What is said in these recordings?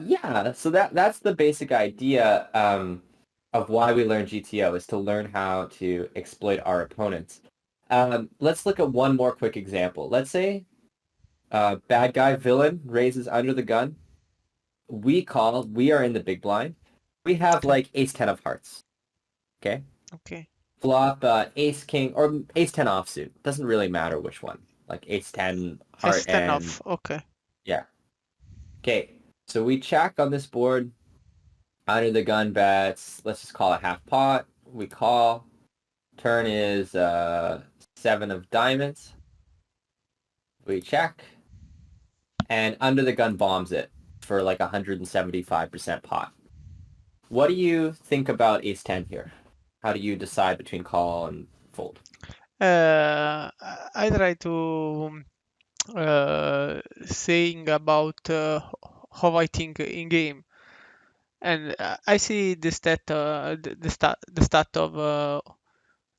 Yeah, so that's the basic idea of why we learn GTO is to learn how to exploit our opponents. Let's look at one more quick example. Let's say bad guy villain raises under the gun. We are in the big blind. We have Okay. like ace 10 of hearts. Okay. Okay. Flop ace king or ace 10 offsuit. Doesn't really matter which one. Like ace 10 heart S10 and off. Okay. yeah. Okay. So we check on this board. Under the gun bets. Let's just call it half pot. We call. Turn is seven of diamonds. We check. And under the gun bombs it for like 175% pot. What do you think about ace 10 here? How do you decide between call and fold? I try to saying about how I think in game, and I see the stat of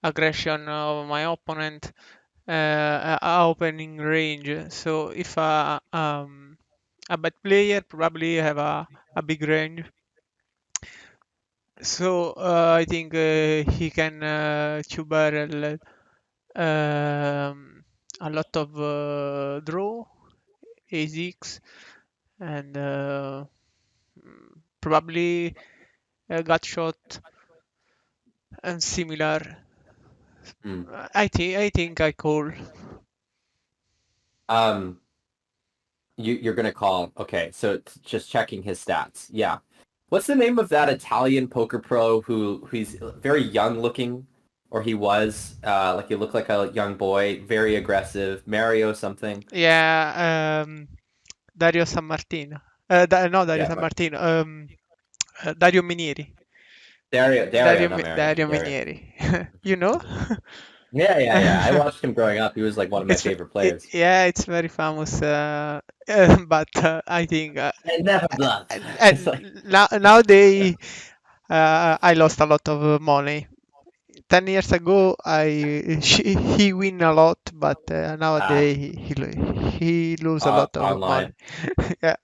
aggression of my opponent, opening range. So if a bad player probably have a big range. So I think he can two barrel a lot of draw, A6, and probably gut shot and similar. Hmm. I think I call. Um, you're gonna call. Okay, so it's just checking his stats. Yeah. What's the name of that Italian poker pro who's very young looking, or he was like he looked like a young boy, very aggressive, Mario something. Yeah, Dario San Martino. No, Dario Yeah, San Martino. Dario Minieri. Dario, not Mario, Dario Dario. Minieri. You know? Yeah, yeah, yeah. I watched him growing up. He was like one of my favorite players. Yeah, it's very famous. But I think I never bluffed. It's like, and nowadays I lost a lot of money. 10 years ago, he win a lot, but ah, nowadays he lose a lot of money. online. Yeah.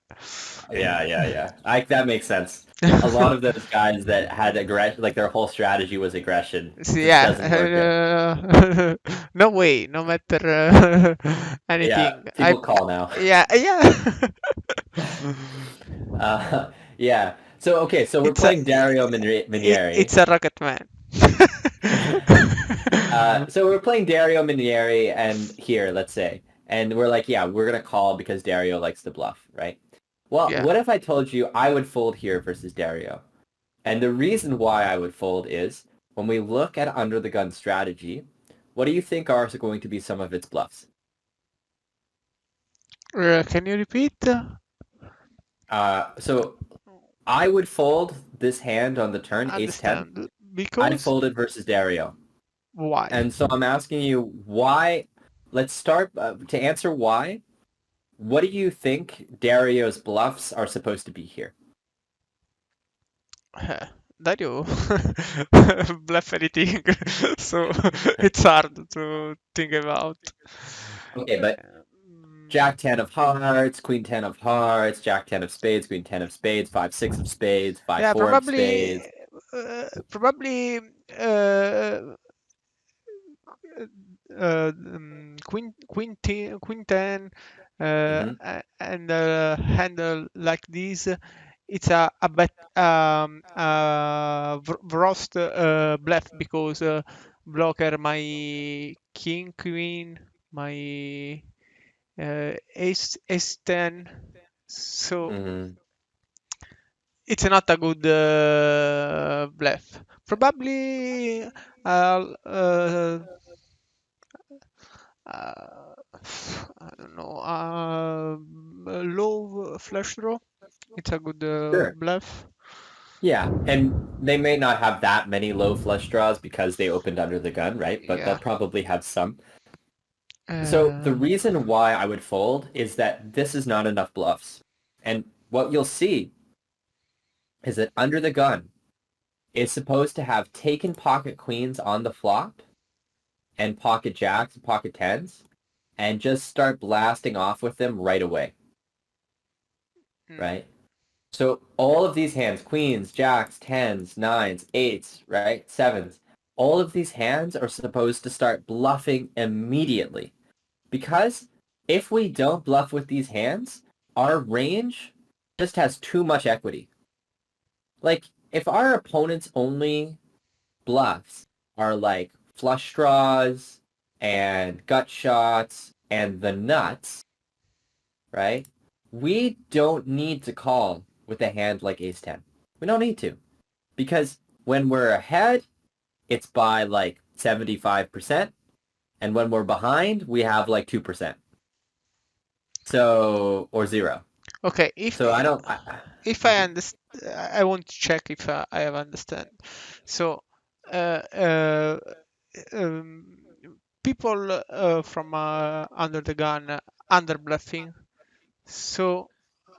Yeah, yeah, yeah. That makes sense. A lot of those guys that had aggression, like their whole strategy was aggression, So just yeah, doesn't work out. no way, no matter Yeah, anything. people call now. Yeah, yeah. Yeah. So okay, so we're It's a playing Dario Minieri. it's a rocket man. So we're playing Dario Minieri, and here, let's say, and we're like, yeah, we're gonna call because Dario likes to bluff, right? Well, Yeah. what if I told you I would fold here versus Dario? And the reason why I would fold is when we look at under the gun strategy, what do you think are going to be some of its bluffs? Can you repeat? So I would fold this hand on the turn, ace 10. Understand? I'd Because fold it versus Dario. why? And so I'm asking you why. Let's start to answer why. What do you think Dario's bluffs are supposed to be here? Dario bluff anything, so it's hard to think about. Okay, but Jack 10 of hearts, Queen 10 of hearts, Jack 10 of spades, Queen 10 of spades, 5 6 of spades, 5 Yeah, 4 of probably, spades. probably uh, Queen 10 Hmm. and handle like this. It's a bet Vrost bluff because blocker my king queen, my ace 10. So Hmm. it's not a good bluff. Probably uh, I don't know, low flush draw. It's a good Sure. bluff. Yeah, and they may not have that many low flush draws because they opened under the gun, right? But they'll Yeah. probably have some. So the Uh, reason why I would fold is that this is not enough bluffs. And what you'll see is that under the gun is supposed to have taken pocket queens on the flop and pocket jacks and pocket tens and just start blasting off with them right away, mm, right? So all of these hands, queens, jacks, tens, nines, eights, right? Sevens, all of these hands are supposed to start bluffing immediately. Because if we don't bluff with these hands, our range just has too much equity. Like, if our opponent's only bluffs are like flush draws and gut shots and the nuts, right? We don't need to call with a hand like ace 10. We don't need to. Because when we're ahead, it's by like 75%. And when we're behind, we have like 2%. So, or zero. Okay, if So I don't. if I understand, I want to check if I have understand. So, uh, uh, um, people from under the gun under bluffing. So,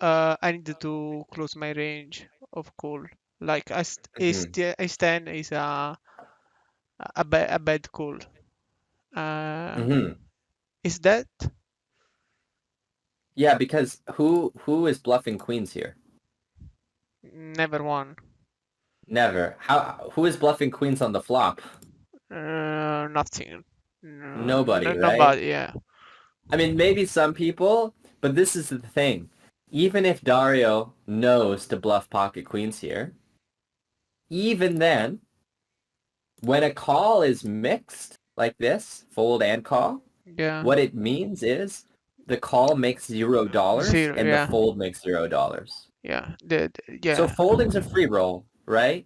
I need to close my range of call. Like Mhm. ace 10 is a bad call. Uh, Mhm. is that Yeah, because who is bluffing queens here? never one? Never. Who is bluffing queens on the flop? Nothing. No, Nobody, right? nobody. Yeah. I mean, maybe some people, but this is the thing. Even if Dario knows to bluff pocket queens here, even then, when a call is mixed like this, fold and call, Yeah. what it means is the call makes $0 Zero. and the Yeah. fold makes $0. Yeah. So Yeah. folding's a free roll, right?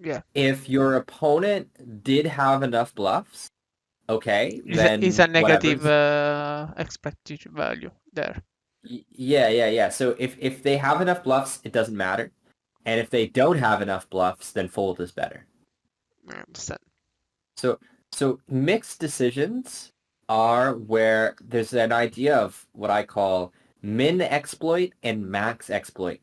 Yeah. If your opponent did have enough bluffs, okay, Is a then negative whatever's expected value there. yeah. So if they have enough bluffs, it doesn't matter. And if they don't have enough bluffs, then fold is better. I understand. So so mixed decisions are where there's an idea of what I call min exploit and max exploit.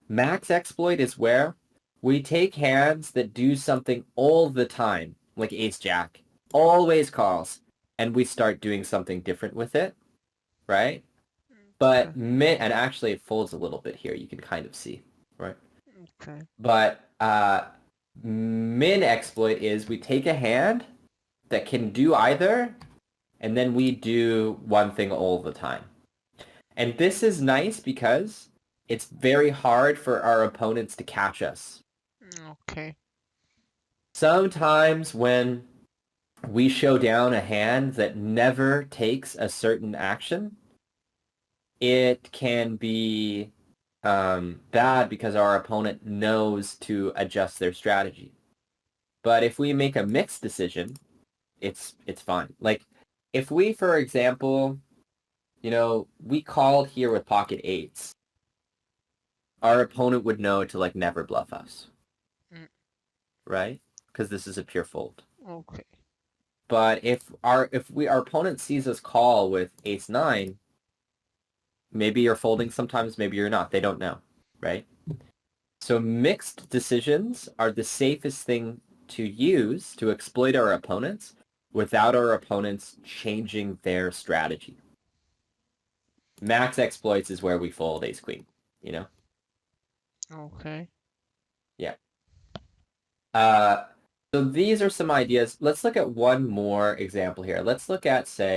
Max exploit is where we take hands that do something all the time, like ace jack, always calls, and we start doing something different with it, right? Okay. But min, and actually it folds a little bit here, you can kind of see, right? Okay. But min exploit is we take a hand that can do either, and then we do one thing all the time. And this is nice because it's very hard for our opponents to catch us. Okay. Sometimes when we show down a hand that never takes a certain action, it can be bad because our opponent knows to adjust their strategy. But if we make a mixed decision, it's fine. Like if we, for example, we called here with pocket eights, our opponent would know to like never bluff us, Mm, right? Because this is a pure fold. okay. But our opponent sees us call with ace nine, maybe you're folding sometimes, maybe you're not. They don't know, right? So mixed decisions are the safest thing to use to exploit our opponents without our opponents changing their strategy. Max exploits is where we fold ace queen, you know? Okay. Yeah. So these are some ideas. Let's look at one more example here. Let's look at, say,